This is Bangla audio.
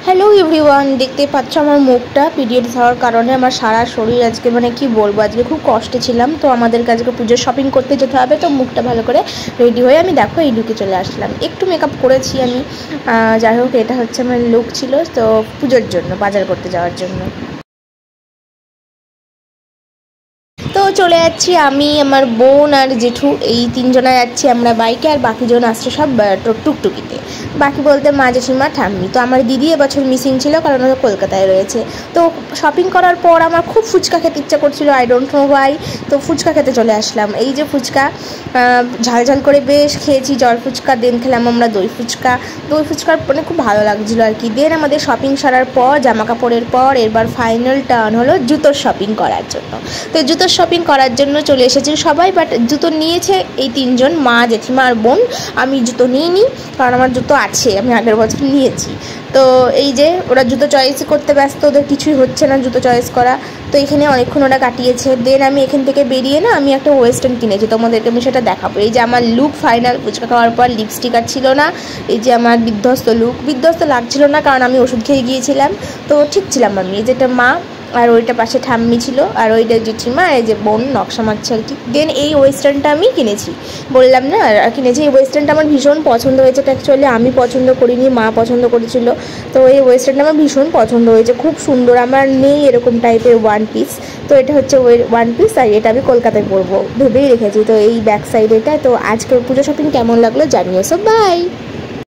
হ্যালো এভরিওয়ান, দেখতে পাচ্ছ আমার মুখটা পিরিয়ডস হওয়ার কারণে আমার সারা শরীর আজকে কি বলবো, আজকে খুব কষ্টে ছিলাম। তো আমাদেরকে আজকে পুজোর শপিং করতে যেতে হবে, তো মুখটা ভালো করে রেডি হয়ে আমি দেখো এই লুকে চলে আসলাম। একটু মেকআপ করেছি আমি, যাই হোক এটা হচ্ছে আমার লুক ছিল তো পুজোর জন্য, বাজার করতে যাওয়ার জন্য। তো চলে যাচ্ছি আমি, আমার বোন আর জেঠু, এই তিনজনা যাচ্ছি আমরা বাইকে, আর বাকিজন আসছে সব টুকটুকিতে। বাকি বলতে মা, জেঠিমা, ঠাম্মি। তো আমার দিদি এবছর মিসিং ছিল, কারণ ও কলকাতায় রয়েছে। তো শপিং করার পর আমার খুব ফুচকা খেতে ইচ্ছা করছিল, আই ডোন্ট নো ওয়াই। তো ফুচকা খেতে চলে আসলাম। এই যে ফুচকা, ঝাল করে বেশ খেয়েছি জল ফুচকা, দেন খেলাম আমরা দই ফুচকা। দই ফুচকার খুব ভালো লাগছিলো আর কি। দেন আমাদের শপিং সারার পর, জামা কাপড়ের পর, এবার ফাইনাল টার্ন হলো জুতোর শপিং করার জন্য। তো জুতোর শপিং করার জন্য চলে এসেছি সবাই, বাট জুতো নিয়েছে এই তিনজন, মা, জেঠিমা আর বোন। আমি জুতো নিইনি, কারণ আমার জুতো আছে, আমি আগের বছর নিয়েছি। তো এই যে ওরা জুতো চয়েস করতে ব্যস্ত, ওদের কিছুই হচ্ছে না জুতো চয়েস করা। তো এখানে অনেকক্ষণ ওরা কাটিয়েছে। দেন আমি এখান থেকে বেরিয়ে আমি একটা ওয়েস্টার্ন কিনেছি, তোমাদেরকে আমি সেটা দেখাবো। এই যে আমার লুক ফাইনাল, ফুচকা খাওয়ার পর লিপস্টিক আর ছিল না। এই যে আমার বিধ্বস্ত লুক, বিধ্বস্ত লাগছিল না কারণ আমি ওষুধ খেয়ে গিয়েছিলাম, তো ঠিক ছিলাম আমি। এই যেটা মা, আর ওইটা পাশে ঠাম্মি ছিল, আর ওইটা জেঠিমা, এই যে বোন নকশা মারছে আর কি। দেন এই ওয়েস্টার্নটা আমি কিনেছি, বললাম না কিনেছি। এই ওয়েস্টার্নটা আমার ভীষণ পছন্দ হয়েছে। অ্যাকচুয়ালি আমি পছন্দ করিনি, মা পছন্দ করেছিল। তো এই ওয়েস্টার্নটা আমার ভীষণ পছন্দ হয়েছে, খুব সুন্দর। আমার নেই এরকম টাইপের ওয়ান পিস, তো এটা হচ্ছে ওয়ান পিস, আর এটা আমি কলকাতায় পরবো ভেবেই রেখেছি। তো এই ব্যাক সাইড এটা। তো আজকের পুজো শপিং কেমন লাগলো জানিও। So by.